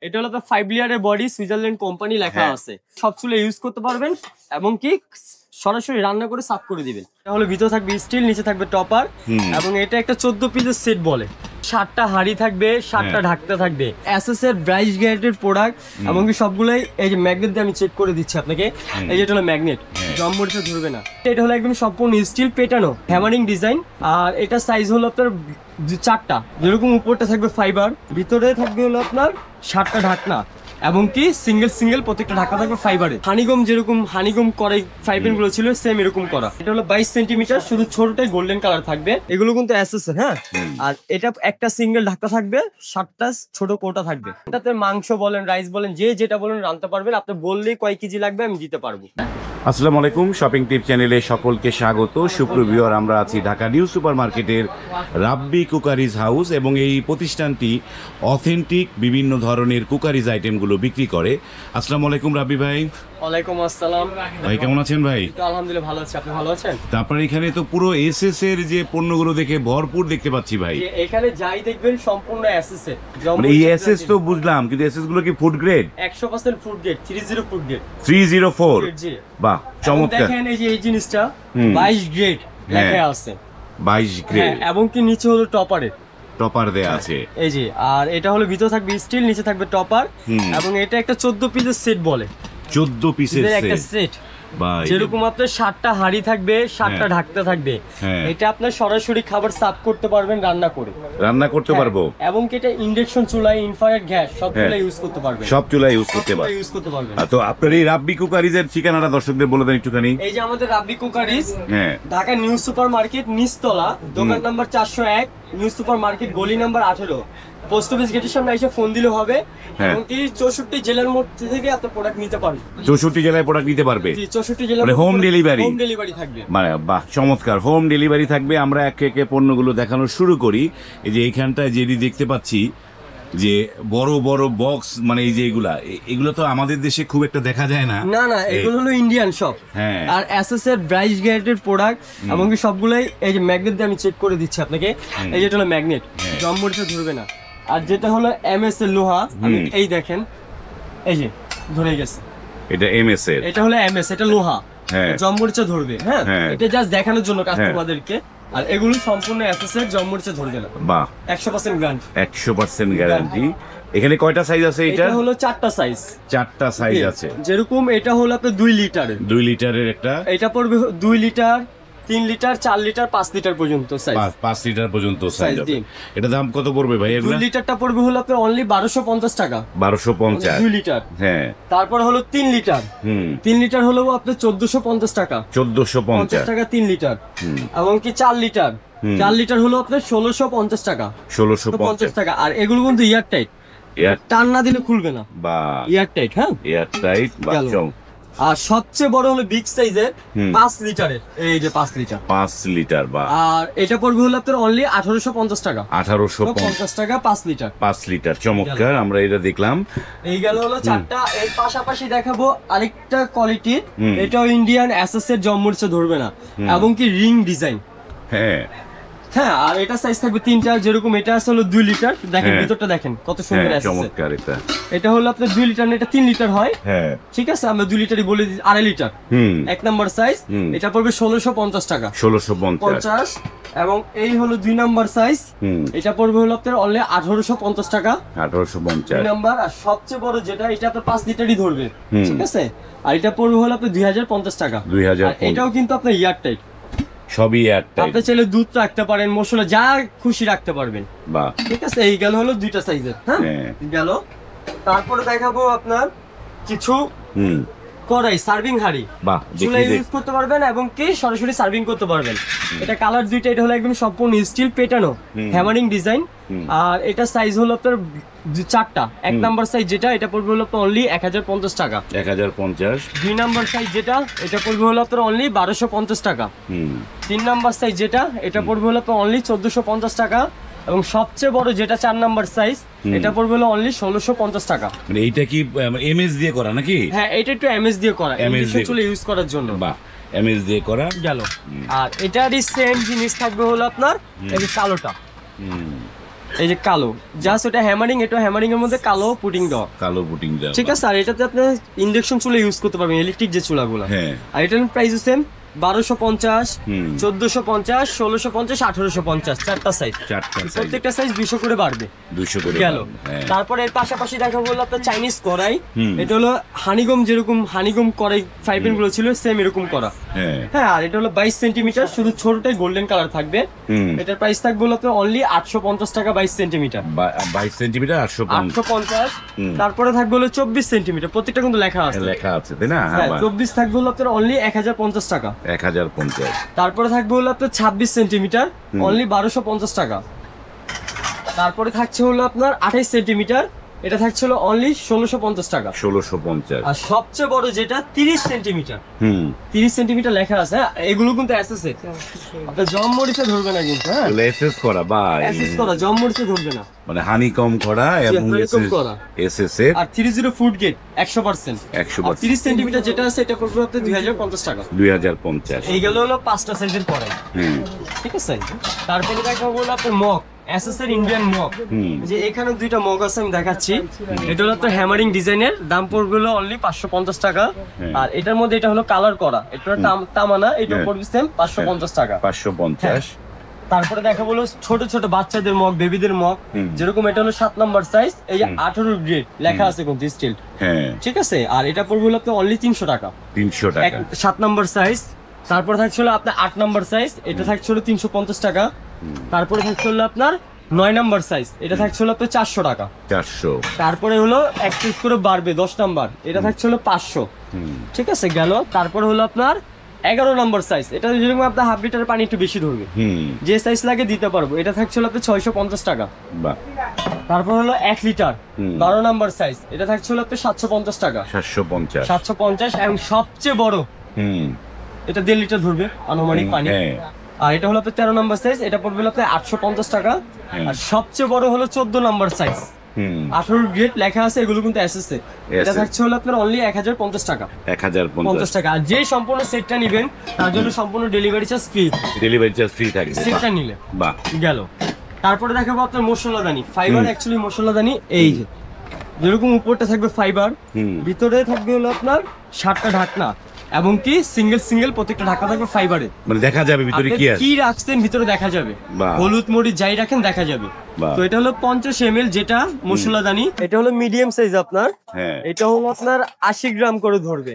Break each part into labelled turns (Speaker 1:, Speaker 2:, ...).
Speaker 1: এটা হলো আপনার 5 লেয়ারের বডি, সুইজারল্যান্ড কোম্পানি লেখা আছে। সব চুলে ইউজ করতে পারবেন এবং কি সরাসরি রান্না করে সার্ভ করে দিবেন। এটা হলো ভিতরে থাকবে স্টিল, নিচে থাকবে টপার এবং এটা একটা 14 পিসের সেট বলে। 7টা হাড়ি থাকবে, 7টা ঢাকতে থাকবে। এসএস এর ব্রাইস গ্রেডের প্রোডাক্ট এবং কি সবগুলাই এই যে ম্যাগনেট দিয়ে আমি চেক করে দিচ্ছি আপনাকে। এই যে এটা হলো ম্যাগনেট, জম্বরটা ধরবে না। এটা হলো একদম সম্পূর্ণ স্টিল পেটানো হ্যামারিং ডিজাইন। আর এটা সাইজ হলো আপনার 4টা, যেরকম উপরটা থাকবে ফাইবার, ভিতরে থাকবে হলো আপনার 7টা ঢাকনা এবং কি সিঙ্গেল প্রত্যেকটা ঢাকনা থাকবে ফাইবারে। হানিগম যেরকম হানিগম করে ফাইবার গুলো ছিল সেম এরকম করা। এটা হলো 22 সেন্টিমিটার, শুধু ছোটটাই গোল্ডেন কালার থাকবে। এগুলো কিন্তু এসএস এর, হ্যাঁ। আর এটা একটা সিঙ্গেল ঢাকনা থাকবে, 7টা ছোট কোটা থাকবে। এটাতে মাংস বলেন, রাইস বলেন, যে যেটা বলেন রান্নতে পারবেন। আপনি বললেই কয় কেজি লাগবে আমি দিতে পারবো।
Speaker 2: আসসালামু আলাইকুম, শপিং টিপ চ্যানেলে সকলকে স্বাগত। সুপ্রভিউয়ার, আমরা আছি ঢাকা নিউ সুপার মার্কেটের রাব্বি কুকারিজ হাউস এবং এই প্রতিষ্ঠানটি অথেন্টিক বিভিন্ন ধরনের কুকারিজ আইটেমগুলো বিক্রি করে। আসসালামু আলাইকুম রাব্বি ভাই।
Speaker 1: ওয়ালাইকুম আসসালাম
Speaker 2: ভাই, কেমন আছেন ভাই?
Speaker 1: আলহামদুলিল্লাহ ভালো আছি, আপনি ভালো আছেন?
Speaker 2: তারপরে এখানে তো পুরো এসএস এর যে পণ্যগুলো দেখে ভরপুর দেখতে পাচ্ছি ভাই।
Speaker 1: এখানে যাই দেখবেন সম্পূর্ণ এসএস এর।
Speaker 2: মানে এই এসএস তো বুঝলাম, কিন্তু এসএস গুলো কি food grade?
Speaker 1: 100% food grade, 30 food grade.
Speaker 2: 304, বাহ চমৎকার।
Speaker 1: দেখেন এই যে এই জিনিসটা 22 গ্রেড লেখা আছে,
Speaker 2: 22 গ্রেড
Speaker 1: এবং কি নিচে হলো টপারে
Speaker 2: টপার দেয়া আছে
Speaker 1: এই যে। আর এটা হলো ভিতরে থাকবে স্টিল, নিচে থাকবে টপার এবং এটা একটা 14 পিসের সেট বলে।
Speaker 2: 14 পিসের
Speaker 1: একটা সেট, যেরকম আপনার 7টা হাড়ি থাকবে, 7টা ঢাকতে থাকবে। এটা আপনার সরাসরি খাবার সার্ভ করতে পারবেন, রান্না করতে পারবো। এবং এটা ইন্ডাকশন চুলায়, ইনফ্রারেড গ্যাস সব চুলায় ইউজ করতে পারবেন,
Speaker 2: সব চুলায় ইউজ করতে পারবেন। তো আপনার এই রাব্বি কুকারিজের ঠিকানাটা দর্শকদের বলে দেন একটুখানি।
Speaker 1: এই যে আমাদের Rabbi crockeries, Dhaka new super market নিচতলা, দোকান নাম্বার 401, নিউ সুপার মার্কেট গলি নাম্বার 18। পোস্ট অফিস গেটের সামনে এসে ফোন দিলে হবে। এবং কি 64 জেলার মধ্যে থেকে আপনি প্রোডাক্ট নিতে পারবেন।
Speaker 2: 64 জেলায় প্রোডাক্ট নিতে পারবে?
Speaker 1: 64 জেলায়
Speaker 2: হোম ডেলিভারি
Speaker 1: থাকবে।
Speaker 2: মানে বাহ, চমৎকার, হোম ডেলিভারি থাকবে। আমরা একে একে পণ্যগুলো দেখানো শুরু করি। এই যে এইখানটায় যেটি দেখতে পাচ্ছি যে বড় বড় বক্স, মানে এই যে এগুলো তো আমাদের দেশে খুব একটা দেখা যায় না।
Speaker 1: না, এগুলো হলো ইন্ডিয়ান সব। আর এসএস এর ব্রাইস গ্রেডের প্রোডাক্ট এবং কি সবগুলাই এই যে ম্যাগনেট দিয়ে আমি চেক করে দিচ্ছি আপনাকে। এই যে এটা হলো ম্যাগনেট, জম্বরটা ধরবে না। আর যেটা হলো এমএস এর লোহা, এই দেখেন এই যে ধরে গেছে,
Speaker 2: এটা এমএস এর,
Speaker 1: এটা হলো এমএস, এটা লোহা, জম্বরটা ধরবে। হ্যাঁ, এটা জাস্ট দেখানোর জন্য কাস্টমারদেরকে। আর এগুলো সম্পূর্ণ এসএস এর, জম্বরটা ধরবে না। বাহ, 100% গ্যারান্টি।
Speaker 2: 100% গ্যারান্টি। এখানে কয়টা সাইজ আছে? এটা
Speaker 1: হলো 4টা সাইজ।
Speaker 2: 4টা সাইজ আছে।
Speaker 1: যেরকম এটা হলো আপনার 2 লিটারের,
Speaker 2: 2 লিটারের একটা,
Speaker 1: এটা পড়বে 2 লিটার, 3 লিটার, 4 লিটার, 5 লিটার পর্যন্ত সাইজ।
Speaker 2: 5 লিটার পর্যন্ত সাইজ হবে। এটা দাম কত পড়বে ভাই?
Speaker 1: 2 লিটারটা পড়বে হলো আপনার অনলি 1250 টাকা।
Speaker 2: 1250
Speaker 1: 2 লিটার।
Speaker 2: হ্যাঁ।
Speaker 1: তারপর হলো 3 লিটার। 3 লিটার হলো আপনার 1450 টাকা।
Speaker 2: 1450
Speaker 1: টাকা 3 লিটার। এবং কি 4 লিটার, 4 লিটার হলো আপনার 1650 টাকা। 1650 টাকা। আর এগুলো কিন্তু এয়ার টাইট, টান না দিলে খুলবে না, বা এয়ার টাইট। হ্যাঁ, এয়ার টাইট। আর সবচেয়ে বড় হলো বিগ সাইজের 5 লিটারের, এই যে 5 লিটার।
Speaker 2: 5 লিটার, বা আর
Speaker 1: এটা পড়বে হলো আপনার অনলি 1850 টাকা।
Speaker 2: 1850
Speaker 1: টাকা 5 লিটার।
Speaker 2: 5 লিটার, চমৎকার। আমরা এটা দেখলাম।
Speaker 1: এই গেল হলো 4টা। এর পাশাপাশি দেখাবো আরেকটা কোয়ালিটির, এটাও ইন্ডিয়ান এসএস এর, জম্মুরচে ধরবে না এবং কি রিং ডিজাইন। হ্যাঁ, আর এটা সাইজ থাকবে 3টা। যেরকম এটা আছে হলো 2 লিটার, দেখেন ভিতরটা দেখেন কত সুন্দর আছে,
Speaker 2: চমৎকার। এটা
Speaker 1: হলো আপনার 2 লিটার না, এটা 3 লিটার হয়। হ্যাঁ, ঠিক আছে, আমরা 2 লিটারই বলে দিই। 2.5 লিটার, 1 নাম্বার সাইজ। এটা পড়বে 1650 টাকা। 1650। এবং এই হলো 2 নাম্বার সাইজ, এটা পড়বে হলো আপনার অনলি 1850 টাকা। 1850 2 নাম্বার। আর সবচেয়ে বড় যেটা, এটা আপনার 5 লিটারই ধরবে, ঠিক আছে। আর এটা পড়বে হলো আপনার 2050 টাকা। 2050। এটাও কিন্তু আপনার এয়ার টাইট, সবই এয়ারটাইট। আপনি চাইলে দুধ রাখতে পারেন, মশলা যা খুশি রাখতে পারবেন, বাহ, ঠিক আছে। এই গেল হলো 2টা সাইজের। হ্যাঁ, গেল। তারপরে দেখাবো আপনার কিছু কড়াই, সার্ভিং হাঁড়ি, বাহ, চুলা ইউজ করতে পারবেন এবং কি সরাসরি সার্ভিং করতে পারবেন। এটা কালার 2টা। এটা হলো একদম সম্পূর্ণ স্টিল পেটানো হ্যামারিং ডিজাইন। আর এটা সাইজ হলো আপনার 4টা। 1 নাম্বার সাইজ যেটা, এটা পড়বে হলো আপনার অনলি 1050 টাকা। 1050। 2 নাম্বার সাইজ যেটা, এটা পড়বে হলো আপনার অনলি 1250 টাকা। 3 নাম্বার সাইজ যেটা, এটা পড়বে হলো আপনার অনলি 1450 টাকা। এবং সবচেয়ে বড় যেটা 4 নাম্বার সাইজ, এটা পড়বে হলো অনলি 1650 টাকা।
Speaker 2: মানে এইটা কি এমএস দিয়ে করা নাকি?
Speaker 1: হ্যাঁ, এটা একটু এমএস দিয়ে করা, এমএস চুলে ইউজ করার জন্য, বা
Speaker 2: এমএস দিয়ে করা
Speaker 1: গেল। আর এটারই সেম জিনিস থাকবে হলো আপনার এই যে কালোটা, এই যে কালো, জাস্ট ওটা হ্যামারিং, এটা হ্যামারিং এর মধ্যে কালো পুটিং দাও,
Speaker 2: কালো পুটিং দাও,
Speaker 1: ঠিক আছে। আর এটাতে আপনি ইন্ডাকশন চুলা ইউজ করতে পারবেন, ইলেকট্রিক যে চুলাগুলো।
Speaker 2: হ্যাঁ,
Speaker 1: আর এটার প্রাইস সেম 1250, 1450, 1650, 1850, চারটা সাইজ, প্রত্যেকটা সাইজ 200 করে বাড়বে, 200 করে গেল। তারপরে এর পাশাপাশি দেখা বললো আপনার চাইনিজ কড়াই, এটা হলো হানিগম, যেরকম হানিগম কড়াই ফ্রাই প্যান গুলো ছিল সেম এরকম করা। হ্যাঁ, আর এটা হলো 22 সেন্টিমিটার, শুধু ছোটটাই গোল্ডেন কালার থাকবে। এটার প্রাইস থাকবে হলো আপনার অনলি 850 টাকা, 22 সেন্টিমিটার,
Speaker 2: 22 সেন্টিমিটার 850।
Speaker 1: তারপরে থাকবে হলো 24 সেন্টিমিটার, প্রত্যেকটা কিন্তু লেখা আছে, তাই না? 24 থাকবে হলো আপনার অনলি 1050 টাকা,
Speaker 2: 1050।
Speaker 1: তারপরে থাকবে হলো আপনার 26 সেন্টিমিটার, অনলি 1250 টাকা। তারপরে থাকছে হলো আপনার 28 সেন্টিমিটার, এটা থাকছে হলো অনলি 1650 টাকা, 1650। আর সবচেয়ে বড় যেটা 30 সেন্টিমিটার, 30 সেন্টিমিটার লেখা আছে। হ্যাঁ, এগুলো কিন্তু এসএসএ, আপনার জম মরিচে ধরবে না কিন্তু। হ্যাঁ,
Speaker 2: এসএস করা বা
Speaker 1: এসএস করা, জম মরিচে ধরবে না,
Speaker 2: মানে হানিকম করা এবং এসএসএ।
Speaker 1: আর 30 ফুড গেট 100%, 30 সেন্টিমিটার যেটা আছে এটা পড়বে আপনার 2050 টাকা, 2050। এই গেল হলো 5টা সাইজের পরে, ঠিক আছে। তারপরে দেখা হলো আপনার মগ, এসএস এর ইন্ডিয়ান মগ, যে এখানে দুইটা মগ আছে আমি দেখাচ্ছি। এটা হলো আপনার হ্যামারিং ডিজাইনের, দাম পড়বে হলো অনলি 550 টাকা। আর এটার মধ্যে এটা হলো কালার করা, এটা তামানা, এটা পড়বে সেম 550 টাকা, 550। তারপরে দেখা বলো ছোট ছোট বাচ্চাদের মগ, বেবিদের মগ, যেরকম এটা হলো 7 নাম্বার সাইজ, এই যে 18 গ্রেড লেখা আছে কিন্তু স্টিল, ঠিক আছে। আর এটা পড়বে হলো আপনার অনলি 300 টাকা, 300 টাকা, 7 নাম্বার সাইজ। তারপর থাকছে হলো আপনার 8 নাম্বার সাইজ, এটা থাকছে হলো 350 টাকা। তারপরে থাকছে হলো আপনার 9 নাম্বার সাইজ, এটা থাকছে হলো আপনার 400 টাকা, 400। তারপরে হলো এক পিস করে বাড়বে 10 নাম্বার, এটা থাকছে হলো 500, ঠিক আছে গেল। তারপরে হলো আপনার 11 নাম্বার সাইজ, এটা যেরকম আপনার হাফ লিটার পানি একটু বেশি ধরবে, যে সাইজ লাগে দিতে পারবো, এটা থাকছে হলো আপনার 650 টাকা। তারপর হলো 1 লিটার 12 নাম্বার সাইজ, এটা থাকছে হলো আপনার 750 টাকা, 750। এবং সবচেয়ে বড় এটা 1.5 লিটার ধরবে আনুমানিক পানি। আর এটা হলো আপনার 13 নাম্বার সাইজ, এটা পড়বে হলো আপনার 850 টাকা। আর সবচেয়ে বড় হলো 14 নাম্বার সাইজ, 18 গ্রেড লেখা আছে, এগুলো কিন্তু এসএসএ, এটা থাকছে হলো আপনার অনলি 1050 টাকা, 1050 টাকা। আর যে সম্পূর্ণ সেটটা নেবেন তার জন্য সম্পূর্ণ ডেলিভারি চার্জ ফ্রি, থাকবে সেটটা নিলে। বাহ, গেল। তারপরে দেখাবো আপনার মশলাদানি, ফাইবার অ্যাকচুয়ালি মশলাদানি, এই যে যেরকম উপরটা থাকবে ফাইবার, ভিতরে থাকবে হলো আপনার 7টা ঢাকনা, এবং কি সিঙ্গেল সিঙ্গেল প্রত্যেকটা ঢাকনা থাকবে ফাইবারে, মানে দেখা যাবে ভিতরে কি রাখছেন, ভিতরে দেখা যাবে, হলুদ মরিচ যাই রাখেন দেখা যাবে। তো এটা হলো 50 ml যেটা মশলাদানি, এটা হলো মিডিয়াম সাইজ আপনার, এটা হলো আপনার 80 গ্রাম করে ধরবে,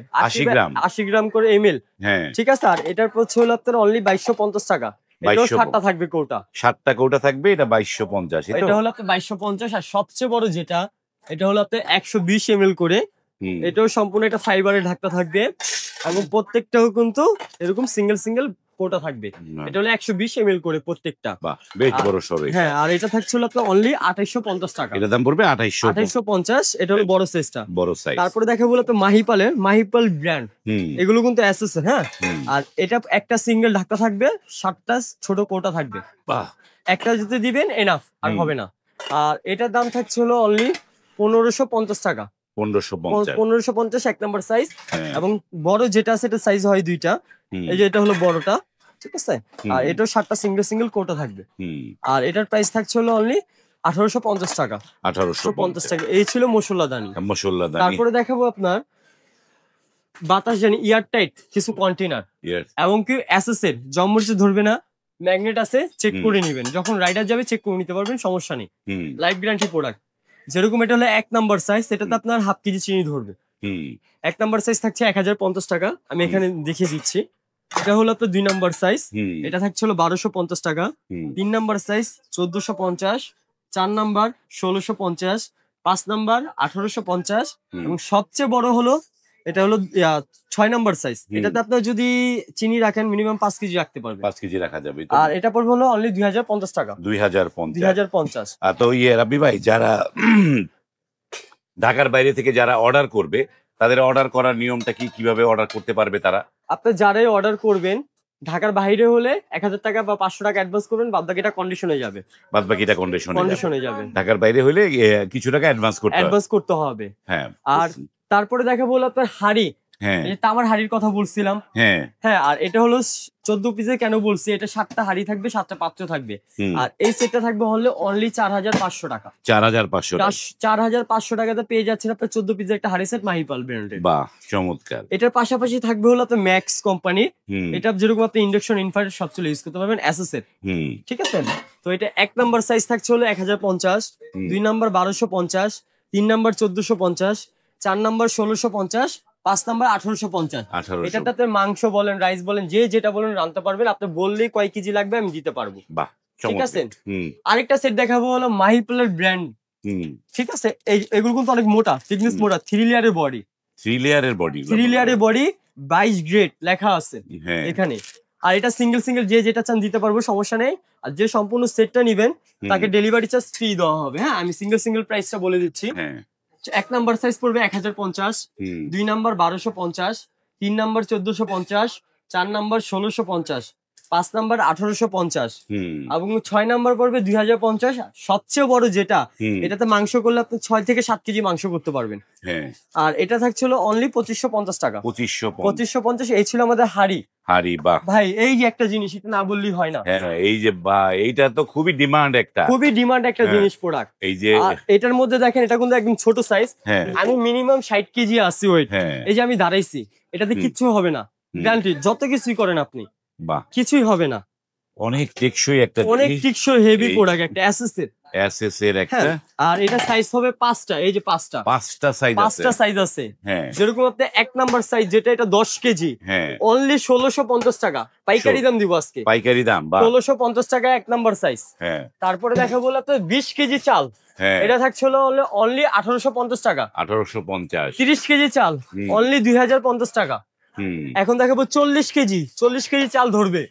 Speaker 1: 80 গ্রাম করে ml, ঠিক আছে। আর এটার হচ্ছে হলো আপনার অনলি 2250 টাকা, এটাও 7টা থাকবে কৌটা, 7টা কৌটা থাকবে, এটা 2250, এটা হলো আপনার 2250। আর সবচেয়ে বড় যেটা, এটা হলো আপনার 120 ml করে, এটাও সম্পূর্ণ একটা ফাইবারের ঢাকনা থাকবে, এবং প্রত্যেকটাও কিন্তু এরকম সিঙ্গেল সিঙ্গেল কোটা থাকবে, এটা হলো 120 ml করে প্রত্যেকটা, বেশ বড় সরই। হ্যাঁ, আর এটা থাকছে হলো আপনার অনলি 2850 টাকা, এটা দাম পড়বে 2850, এটা হলো বড় সাইজটা, বড় সাইজ। তারপরে দেখা বলো তো মাহিপাল ব্র্যান্ড, এগুলো কিন্তু এসএস, হ্যাঁ। আর এটা একটা সিঙ্গেল ঢাকনা থাকবে, 7টা ছোট কোটা থাকবে, বাহ, একটা যদি দিবেন এনাফ, আর হবে না। আর এটার দাম থাকছে হলো অনলি 1550 টাকা, 1550 1 নাম্বার সাইজ। এবং বড় যেটা আছে এটা সাইজ হয় 2টা, এই যে এটা হলো বড়টা, ঠিক আছে। আর এটাও 7টা সিঙ্গেল সিঙ্গেল কোটা থাকবে। আর এটার প্রাইস থাকছে হলো অনলি 1850 টাকা, 1850 টাকা। এই ছিল মশলাদানি। তারপরে দেখাবো আপনার বাতাস জানি ইয়ার টাইট কিছু কন্টেনার, এবং কি এসএস এর জমমরিচে ধরবে না, ম্যাগনেট আছে, চেক করে নেবেন, যখন রাইডার যাবে চেক করে নিতে পারবেন, সমস্যা নেই, লাইফ গ্যারান্টি প্রোডাক্ট। যেরকম এটা হলো 1 নাম্বার সাইজ, এটাতে আপনার হাফ কেজি চিনি ধরবে, 1 নাম্বার সাইজ থাকছে 1050 টাকা, আমি এখানে দেখিয়ে দিচ্ছি। এটা হলো আপনার 2 নাম্বার সাইজ, এটা থাকছে হলো 1250 টাকা, 3 নাম্বার সাইজ 1450, 4 নাম্বার 1650, 5 নাম্বার 1850, এবং সবচেয়ে বড় হলো এটা হলো 6 নাম্বার সাইজ, এটাতে আপনার যদি চিনি রাখেন মিনিমাম 5 কেজি রাখতে পারবেন, 5 কেজি রাখা যাবে। আর এটা পড়বে হলো অনলি 2050 টাকা, 2050।
Speaker 2: তো রাব্বি ভাই, যারা ঢাকার বাইরে থেকে যারা অর্ডার করবে, তাদের অর্ডার করার নিয়মটা কি, কিভাবে অর্ডার করতে পারবে তারা?
Speaker 1: আপনি যারাই অর্ডার করবেন ঢাকার বাইরে হলে 1000 টাকা বা 500 টাকা অ্যাডভান্স করবেন, বাদ বাকিটা কন্ডিশনে যাবে, কন্ডিশনে যাবে।
Speaker 2: ঢাকার বাইরে হলে কিছু টাকা অ্যাডভান্স করতে হবে।
Speaker 1: হ্যাঁ। আর তারপরে দেখা বলো আপনার হাড়ি,
Speaker 2: হ্যাঁ,
Speaker 1: এই যে তামার হাড়ির কথা বলছিলাম।
Speaker 2: হ্যাঁ
Speaker 1: হ্যাঁ, আর এটা হলো 14 পিসের। কেন বলছি, এটা 7টা হাড়ি থাকবে, 7টা পাত্র থাকবে। আর এই সেটটা থাকবে হলে অনলি 4500 টাকা।
Speaker 2: 4500 টাকা।
Speaker 1: 4500 টাকাতে পেয়ে যাচ্ছেন আপনার 14 পিসের একটা হাড়ি সেট মাহিপাল ব্র্যান্ডের।
Speaker 2: বাহ, চমৎকার।
Speaker 1: এটার পাশাপাশি থাকবে হলো আপনার ম্যাক্স কোম্পানি। এটা যেরকম আপনি ইন্ডাকশন ইনফ্রারেড সব চলে ইউজ করতে পারবেন এসএসএর। ঠিক আছে, তো এটা 1 নাম্বার সাইজ থাকছে হলো 1050, 2 নাম্বার 1250, 3 নাম্বার 1450, 4 নাম্বার 1650, 5 নাম্বার 1850। এটাতে মাংস বলেন, রাইস বলেন, যে যেটা বলেন রান্তে পারবেন। আপনি বললেই কয় কেজি লাগবে আমি দিতে পারবো।
Speaker 2: বাহ,
Speaker 1: ঠিক আছে। আরেকটা সেট দেখাবো হলো মাহিপালের ব্র্যান্ড। ঠিক আছে, এগুলো কিন্তু অনেক মোটা, থিকনেস মোটা, 3 লেয়ারের বডি।
Speaker 2: 3 লেয়ারের বডি,
Speaker 1: 3 লেয়ারের বডি, 22 গ্রেড লেখা আছে এখানে। আর এটা সিঙ্গেল সিঙ্গেল যে যেটা চান দিতে পারবো, সমস্যা নেই। আর যে সম্পূর্ণ সেটটা নিবেন তাকে ডেলিভারি চার্জ ফ্রি দেওয়া হবে। হ্যাঁ, আমি সিঙ্গেল সিঙ্গেল প্রাইসটা বলে দিচ্ছি। 1 নাম্বার সাইজ পড়বে 1050, 2 নাম্বার 1250, 3 নাম্বার 1450, 4 নাম্বার 1650, 5 নাম্বার 1850 এবং 6 নাম্বার পড়বে 2050। সবচেয়ে বড় যেটা, এটাতে মাংস করলে আপনি 6 থেকে 7 কেজি মাংস করতে পারবেন। আর এটা থাকছিল অনলি 2550 টাকা। 2550। এই ছিল আমাদের হাড়ি।
Speaker 2: বাহ
Speaker 1: ভাই, এই যে একটা জিনিস, এটা না বললেই হয় না।
Speaker 2: এই যে বাহ, এইটা তো খুবই ডিমান্ড একটা
Speaker 1: জিনিস, প্রোডাক্ট।
Speaker 2: এই যে
Speaker 1: এটার মধ্যে দেখেন, এটা কিন্তু একদম ছোট সাইজ। আমি মিনিমাম 60 কেজি আছি ওয়েট। এই যে আমি দাঁড়াইছি, এটাতে কিচ্ছু হবে না, গ্যারান্টি। যত কিছুই করেন আপনি, কিছুই হবে না।
Speaker 2: অনেক টেকসই একটা,
Speaker 1: অনেক টেকসই হেভি প্রোডাক্ট একটা
Speaker 2: এসএস এর একটা।
Speaker 1: আর এটা সাইজ হবে 5টা। এই যে 5টা সাইজ আছে। যেরকম আপনি 1 নাম্বার সাইজ যেটা, এটা 10 কেজি, অনলি 1650 টাকা পাইকারি দাম দিব আজকে।
Speaker 2: পাইকারি দাম
Speaker 1: 1650 টাকা 1 নাম্বার সাইজ। তারপরে দেখাবো আপনার 20 কেজি চাল। এটা থাকছিল অনলি 1850 টাকা।
Speaker 2: 1850।
Speaker 1: 30 কেজি চাল অনলি 2050 টাকা। এখন দেখাবো 40 কেজি চাল ধরবে,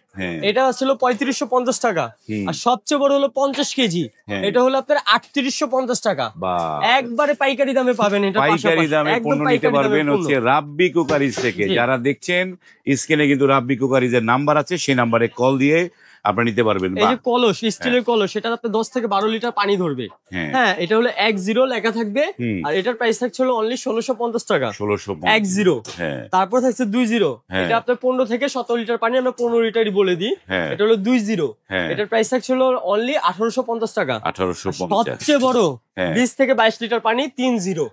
Speaker 1: এটা ছিল 3550 টাকা। আর সবচেয়ে বড় হলো 50 কেজি, এটা হলো আপনার 3850 টাকা। একবারে পাইকারি দামে পাবেন। এটা
Speaker 2: পাইকারি দামে পণ্য নিতে পারবেন হচ্ছে রাব্বি কুকারিজ থেকে। যারা দেখছেন স্ক্রিনে কিন্তু রাব্বি কুকারিজের নাম্বার আছে, সেই নাম্বারে কল দিয়ে আপনারা নিতে পারবেন।
Speaker 1: এই যে কলস, স্টিলের কলস, এটা আপনি 10 থেকে 12 লিটার পানি ধরবে। হ্যাঁ, এটা হলো 10 লেখা থাকবে। আর এটার প্রাইস থাকছিল অনলি 1650 টাকা। 1650। তারপর থাকছে 20। এটা আপনার 15 থেকে 17 লিটার পানি, আমরা 15 লিটারই বলে দিই। এটা হলো 20। এটার প্রাইস থাকছিল অনলি 1850 টাকা।
Speaker 2: 1850।
Speaker 1: সবচেয়ে বড় 20 থেকে 22 লিটার পানি 30।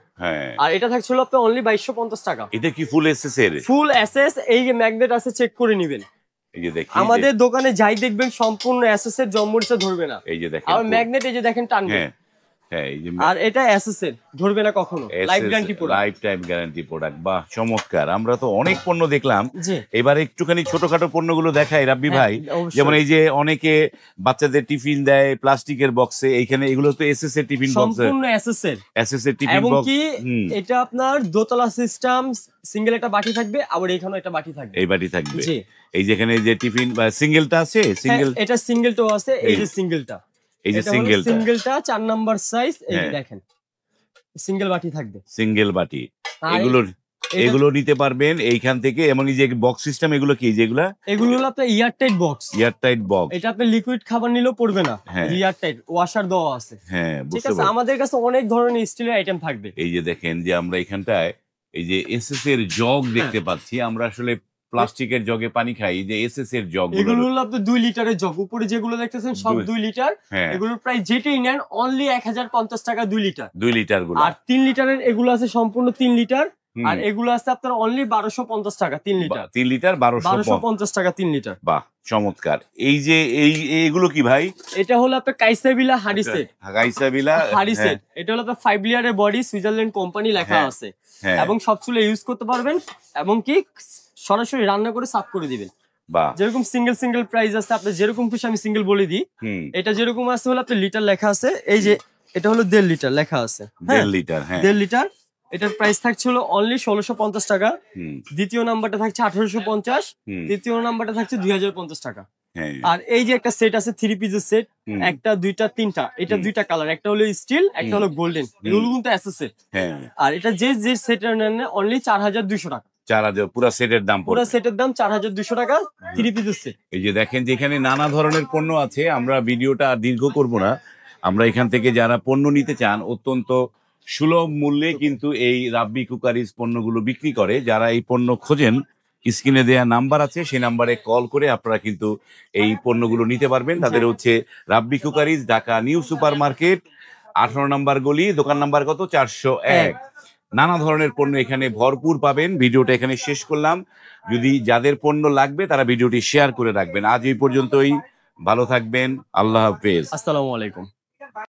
Speaker 1: আর এটা থাকছিল আপনার অনলি 2250 টাকা।
Speaker 2: এটা কি ফুল এসএস এর?
Speaker 1: ফুল এসএস। এই যে ম্যাগনেট আছে, চেক করে নেবেন। আমাদের দোকানে যাই দেখবেন সম্পূর্ণ এসএস এর জম্মুরিচা ধরবে না।
Speaker 2: এই যে দেখেন,
Speaker 1: আর ম্যাগনেট এই যে দেখেন টানবে। আর এটা এসএস এর ধরবে না কখনো, life guarantee product,
Speaker 2: life time guarantee product. বাহ, চমৎকার। আমরা তো অনেক পণ্য দেখলাম, এবার একটুখানি ছোটখাটো পণ্যগুলো দেখাই রাব্বি ভাই। যেমন এই যে অনেকে বাচ্চাদের টিফিন দেয় প্লাস্টিকের বক্সে, এইখানে এগুলো তো এসএস এর টিফিন বক্স,
Speaker 1: সম্পূর্ণ এসএস এর টিফিন বক্স। কি এটা আপনার দোতলা সিস্টেম, সিঙ্গেল একটা বাটি থাকবে, আবার এখানে একটা বাটি থাকবে।
Speaker 2: এই বাটি থাকবে। এই যেখানে যে টিফিন সিঙ্গেলটা আছে, সিঙ্গেল,
Speaker 1: এটা সিঙ্গেলটাও আছে। এই যে সিঙ্গেলটা,
Speaker 2: এই যে সিঙ্গেলটা
Speaker 1: 4 নাম্বার সাইজ। এই যে দেখেন, সিঙ্গেল বাটি থাকবে,
Speaker 2: সিঙ্গেল বাটি। এগুলো নিতে পারবেন এইখান থেকে। এবং এই যে বক্স সিস্টেম, এগুলো কি যেগুলো,
Speaker 1: এগুলো হলো আপনার এয়ারটাইট বক্স।
Speaker 2: এয়ারটাইট বক্স,
Speaker 1: এটা আপনি লিকুইড খাবার নিলেও পড়বে না, এয়ারটাইট ওয়াশার দেওয়া আছে। ঠিক আছে, আমাদের কাছে অনেক ধরনের স্টিলের আইটেম থাকবে।
Speaker 2: এই যে দেখেন যে আমরা এখানটায় এই যে এসএস এর জগ দেখতে পাচ্ছি। আমরা আসলে প্লাস্টিকের জগে পানি খাই, যে এসএস এর জগ,
Speaker 1: এগুলো হলো আপনার 2 লিটারের জগ। উপরে যেগুলো দেখতেছেন সব 2 লিটার। এগুলোর প্রাইস যেটাই নেন অনলি 1050 টাকা 2 লিটার।
Speaker 2: 2 লিটার গুলো।
Speaker 1: আর 3 লিটারের এগুলো আছে সম্পূর্ণ 3 লিটার। আর এগুলো আছে আপনার অনলি 1250 টাকা 3 লিটার।
Speaker 2: 3 লিটার
Speaker 1: 1250 টাকা 3 লিটার।
Speaker 2: বাহ, চমৎকার। এই যে এইগুলো কি ভাই?
Speaker 1: এটা হলো আপনার কাইসাবিলা হাড়ি সেট।
Speaker 2: কাইসাবিলা
Speaker 1: হাড়ি সেট। এটা হলো আপনার 5 লেয়ারের বডি, সুইজারল্যান্ড কোম্পানি লেখা আছে। এবং সব চুলে ইউজ করতে পারবেন, এবং কি সরাসরি রান্না করে সার্ভ করে দিবেন। যেরকম সিঙ্গেল প্রাইস আছে, আপনি যেরকম খুশি আমি সিঙ্গেল বলে দিই। এটা যেরকম আছে হলো আপনার লিটার লেখা আছে। এই যে এটা হলো 1.5 লিটার লেখা আছে।
Speaker 2: 1.5 লিটার।
Speaker 1: 1.5 লিটার। এটার প্রাইস থাকছিল অনলি 1650 টাকা। দ্বিতীয় নাম্বারটা থাকছে 1850, তৃতীয় নাম্বারটা থাকছে 2050 টাকা। আর এই যে একটা সেট আছে 3 পিসের সেট, একটা, দুইটা, তিনটা। এটা 2টা কালার, একটা হলো স্টিল, একটা হলো গোল্ডেন। এগুলো কিন্তু এসএস এর। আর এটা যে সেটের নেন অনলি 4200 টাকা।
Speaker 2: 4000 পুরো সেটের দাম।
Speaker 1: পুরো সেটের দাম 4200 টাকা 3 পিসের সেট।
Speaker 2: এই যে দেখেন যে এখানে নানা ধরনের পণ্য আছে। আমরা ভিডিওটা দীর্ঘ করব না। আমরা এখান থেকে যারা পণ্য নিতে চান অত্যন্ত সুলভ মূল্যে কিন্তু এই রাব্বি কুকারিজ পণ্যগুলো বিক্রি করে। যারা এই পণ্য খোঁজেন, স্ক্রিনে দেওয়া নাম্বার আছে, সেই নাম্বারে কল করে আপনারা কিন্তু এই পণ্যগুলো নিতে পারবেন। তাদের হচ্ছে Rabbi crockeries, Dhaka new super market, 18 number গলি, দোকান নাম্বার কত, 401। নানা ধরনের পণ্য এখানে ভরপুর পাবেন। ভিডিওটা এখানে শেষ করলাম। যদি যাদের পণ্য লাগবে তারা ভিডিওটি শেয়ার করে রাখবেন। আজ এই পর্যন্তই, ভালো থাকবেন, আল্লাহ হাফেজ।
Speaker 1: আসসালামু আলাইকুম।